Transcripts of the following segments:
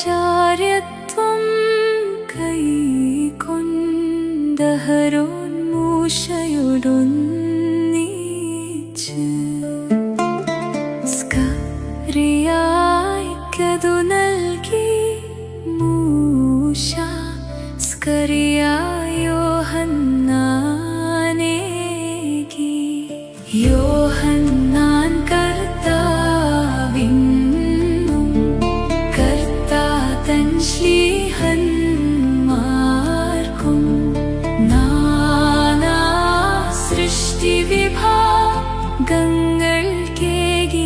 അത്യാചാര്യത്വം കൈക്കൊണ്ടഹരോന്മൂഷയോടൊന്നിച്ച് സ്കറിയായ്ക്കതു നൽകി മൂശ സ്കറിയായ യോഹന്നാനേകി. യോഹന്നാൻ കർത്താവിന്നും കർത്താതൻ ശ്ലീഹന്മാർക്കും നാനാ സൃഷ്ടിവിഭാഗങ്ങൾക്കേകി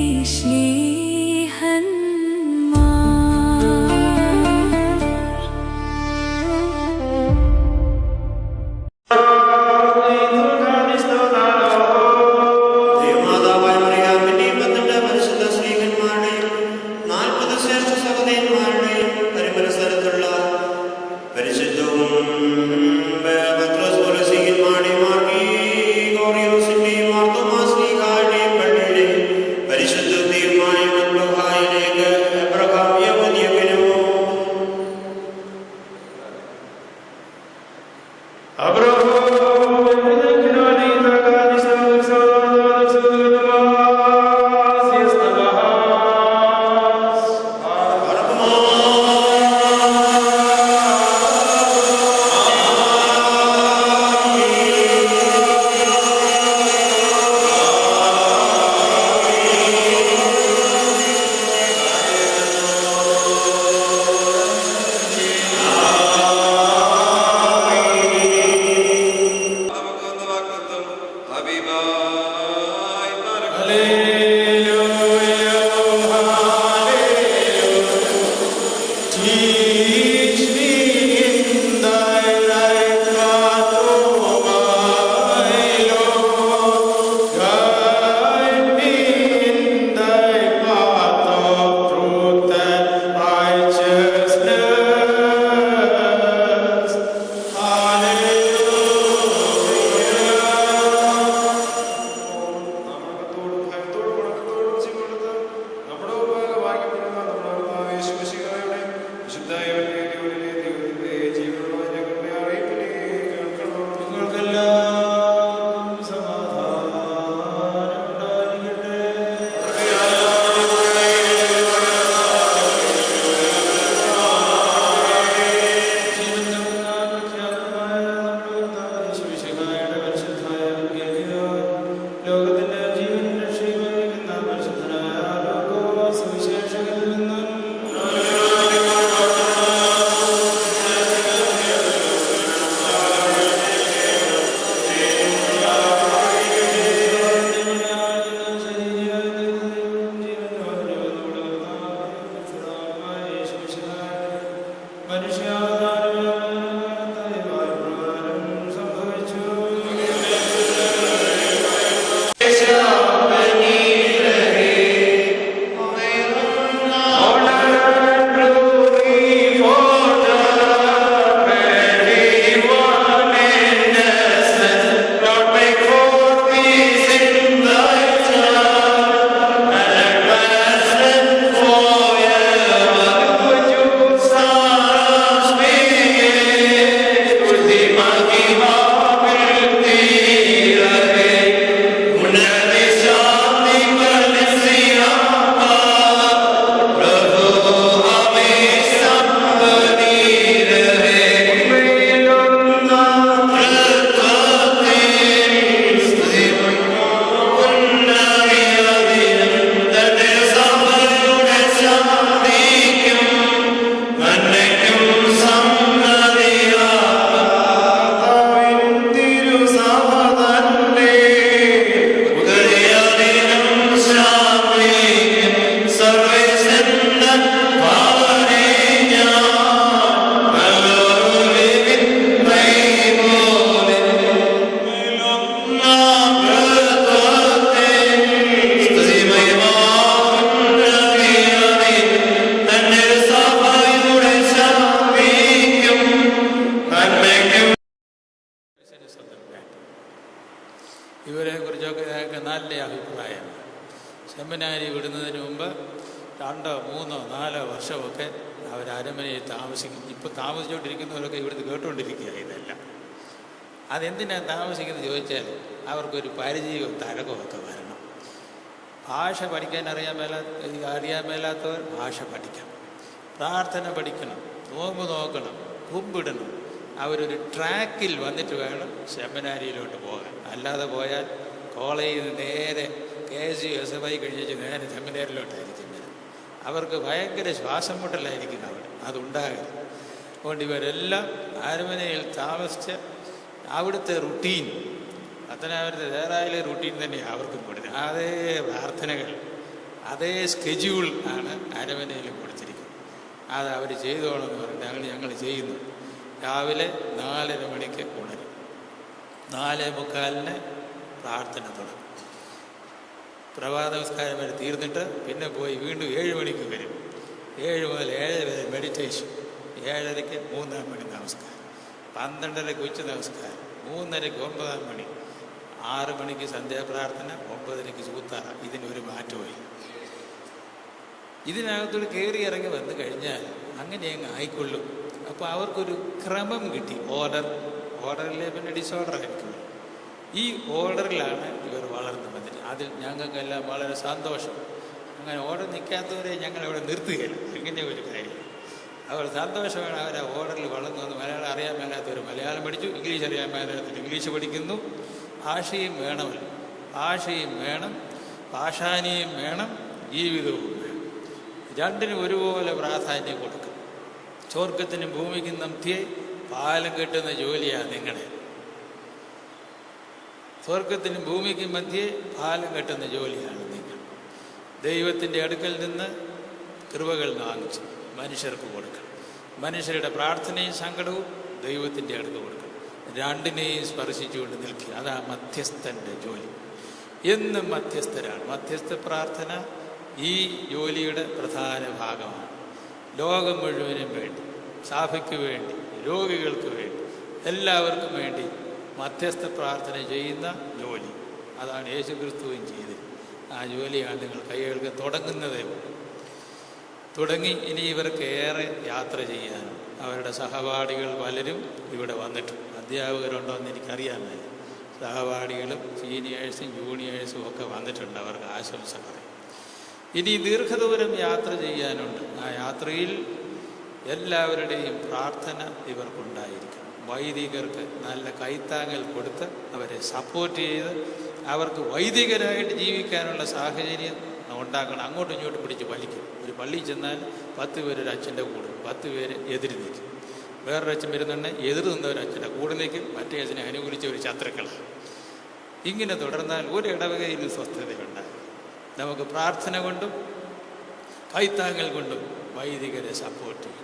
2, 3, 4 വർഷമൊക്കെ അവർ അരമനയിൽ താമസിക്കും. ഇപ്പോൾ താമസിച്ചുകൊണ്ടിരിക്കുന്നവരൊക്കെ ഇവിടുന്ന് കേട്ടുകൊണ്ടിരിക്കുക ഇതെല്ലാം. അതെന്തിനാണ് താമസിക്കുന്നത് ചോദിച്ചാൽ അവർക്കൊരു പരിചയവും തരകമൊക്കെ വരണം. ഭാഷ പഠിക്കാൻ അറിയാൻ മേലാത്തവർ ഭാഷ പഠിക്കണം, പ്രാർത്ഥന പഠിക്കണം, നോമ്പ് നോക്കണം, കുമ്പിടണം. അവരൊരു ട്രാക്കിൽ വന്നിട്ട് വേണം സെമിനാരിയിലോട്ട് പോകാൻ. അല്ലാതെ പോയാൽ കോളേജിൽ നിന്ന് നേരെ KSUSFI കഴിഞ്ഞിട്ട് നേരെ സെമിനാരിയിലോട്ടായിരിക്കും. അവർക്ക് ഭയങ്കര ശ്വാസം മുട്ടലായിരിക്കും അവിടെ, അതുണ്ടാകരുത്. അതുകൊണ്ട് ഇവരെല്ലാം അരമനയിൽ താമസിച്ച് അവിടുത്തെ റുട്ടീൻ, പത്തനാപുരത്തെ ദേറായിലെ റുട്ടീൻ തന്നെയാണ് അവർക്കും കൊടുത്തത്. അതേ പ്രാർത്ഥനകൾ, അതേ സ്കെഡ്യൂൾ ആണ് അരമനയിലും കൊടുത്തിരിക്കുന്നത്. അത് അവർ ചെയ്തോണമെന്ന് പറഞ്ഞിട്ട് ഞങ്ങൾ ചെയ്യുന്നു. രാവിലെ 4:30 മണിക്ക് ഉണരും, 4:45 പ്രാർത്ഥന തുടങ്ങും. പ്രഭാത നമസ്കാരം വരെ തീർന്നിട്ട് പിന്നെ പോയി വീണ്ടും 7 മണിക്ക് വരും. 7 മുതൽ 7 വരെ മെഡിറ്റേഷൻ, 7:30 3-ാം മണി നമസ്കാരം, 12:30 ഉച്ച നമസ്കാരം, 3:30 9-ാം മണി, 6 മണിക്ക് സന്ധ്യാപ്രാർത്ഥന, 9:30 ചൂത്താറ. ഇതിനൊരു മാറ്റമായി. ഇതിനകത്തോട് കയറി ഇറങ്ങി വന്നു കഴിഞ്ഞാൽ അങ്ങനെ അങ്ങ് ആയിക്കൊള്ളും. അപ്പോൾ അവർക്കൊരു ക്രമം കിട്ടി. ഓർഡറിലെ പിന്നെ ഡിസോർഡർ ആയിരിക്കും. ഈ ഓർഡറിലാണ് ഇവർ വളർന്നു വന്നിട്ട്. അതിൽ ഞങ്ങൾക്കെല്ലാം വളരെ സന്തോഷം. അങ്ങനെ ഓർഡർ നിൽക്കാത്തവരെ ഞങ്ങളിവിടെ നിർത്തുകയില്ല. ഇങ്ങനെ ഒരു കാര്യം അവർ സന്തോഷമാണ്. അവർ ആ ഓർഡറിൽ വളർന്നു വന്ന്. മലയാളം അറിയാൻ മേലാത്തവർ മലയാളം പഠിച്ചു, ഇംഗ്ലീഷ് അറിയാൻ മേലാത്തവർ ഇംഗ്ലീഷ് പഠിക്കുന്നു. ഭാഷയും വേണമല്ലോ, ഭാഷയും വേണം, ഭാഷാനിയും വേണം, ജീവിതവും വേണം. രണ്ടിനും ഒരുപോലെ പ്രാധാന്യം കൊടുക്കും. സ്വർഗത്തിനും ഭൂമിക്കും മധ്യേ പാലം കെട്ടുന്ന ജോലിയാണ് നിങ്ങളുടെ. സ്വർഗത്തിനും ഭൂമിക്കും മധ്യേ പാലം കെട്ടുന്ന ജോലിയാണ് നിങ്ങൾ. ദൈവത്തിൻ്റെ അടുക്കൽ നിന്ന് കൃപകൾ വാങ്ങിച്ച് മനുഷ്യർക്ക് കൊടുക്കണം. മനുഷ്യരുടെ പ്രാർത്ഥനയും സങ്കടവും ദൈവത്തിൻ്റെ അടുത്ത് കൊടുക്കണം. രണ്ടിനെയും സ്പർശിച്ചുകൊണ്ട് നിൽക്കുക. അതാ മധ്യസ്ഥൻ്റെ ജോലി. എന്നും മധ്യസ്ഥരാണ്. മധ്യസ്ഥ പ്രാർത്ഥന ഈ ജോലിയുടെ പ്രധാന ഭാഗമാണ്. ലോകം മുഴുവനും വേണ്ടി, സഭയ്ക്ക് വേണ്ടി, രോഗികൾക്ക് വേണ്ടി, എല്ലാവർക്കും വേണ്ടി മധ്യസ്ഥ പ്രാർത്ഥന ചെയ്യുന്ന ജോലി. അതാണ് യേശുക്രിസ്തുവും ചെയ്തത്. ആ ജോലിയാണ് നിങ്ങൾ കൈകൾക്ക് തുടങ്ങുന്നതേ ഉള്ളൂ. തുടങ്ങി ഇനി ഇവർക്ക് ഏറെ യാത്ര ചെയ്യാനും. അവരുടെ സഹപാഠികൾ പലരും ഇവിടെ വന്നിട്ടുണ്ട്. അധ്യാപകരുണ്ടോ എന്ന് എനിക്കറിയാമല്ല. സഹപാഠികളും സീനിയേഴ്സും ജൂനിയേഴ്സും ഒക്കെ വന്നിട്ടുണ്ട്. അവർക്ക് ആശംസ പറയും. ഇനി ദീർഘദൂരം യാത്ര ചെയ്യാനുണ്ട്. ആ യാത്രയിൽ എല്ലാവരുടെയും പ്രാർത്ഥന ഇവർക്കുണ്ടായിരിക്കണം. വൈദികർക്ക് നല്ല കൈത്താങ്ങൽ കൊടുത്ത് അവരെ സപ്പോർട്ട് ചെയ്ത് അവർക്ക് വൈദികരായിട്ട് ജീവിക്കാനുള്ള സാഹചര്യം ഉണ്ടാക്കണം. അങ്ങോട്ടും ഇങ്ങോട്ടും പിടിച്ച് വലിക്കും. ഒരു പള്ളിയിൽ ചെന്നാൽ 10 പേര് ഒരു അച്ഛൻ്റെ കൂടെ, 10 പേര് എതിര് നിൽക്കും. വേറൊരു അച്ഛൻ വരുന്നുണ്ടെങ്കിൽ എതിർ നിന്നൊരു അച്ഛൻ്റെ കൂടെ നിൽക്കും, മറ്റേ അച്ഛനെ അനുകൂലിച്ച ഒരു ശത്രുക്കളാണ്. ഇങ്ങനെ തുടർന്നാൽ ഒരു ഇടവകയിലും സ്വസ്ഥതയുണ്ടാകും. നമുക്ക് പ്രാർത്ഥന കൊണ്ടും കൈത്താങ്ങൽ കൊണ്ടും വൈദികരെ സപ്പോർട്ട് ചെയ്യും.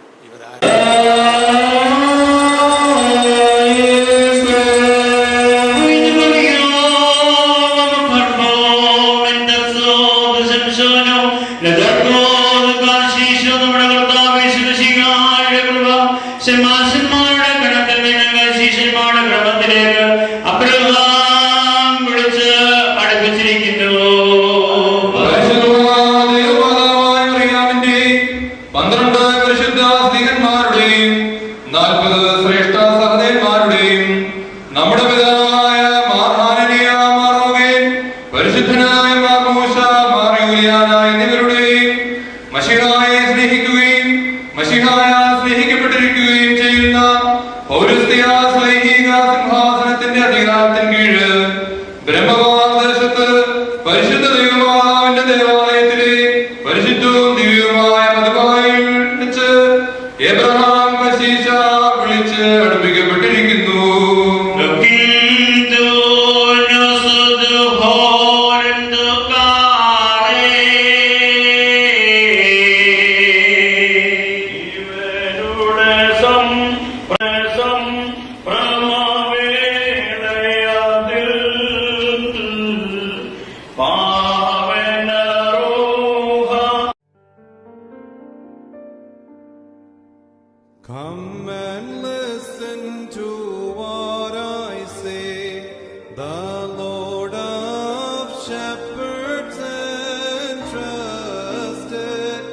Come and listen to what I say. The Lord of shepherds entrusted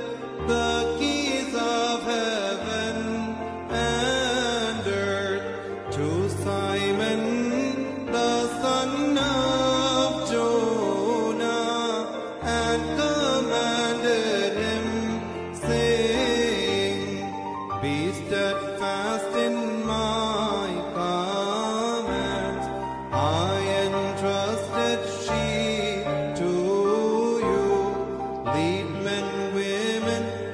and women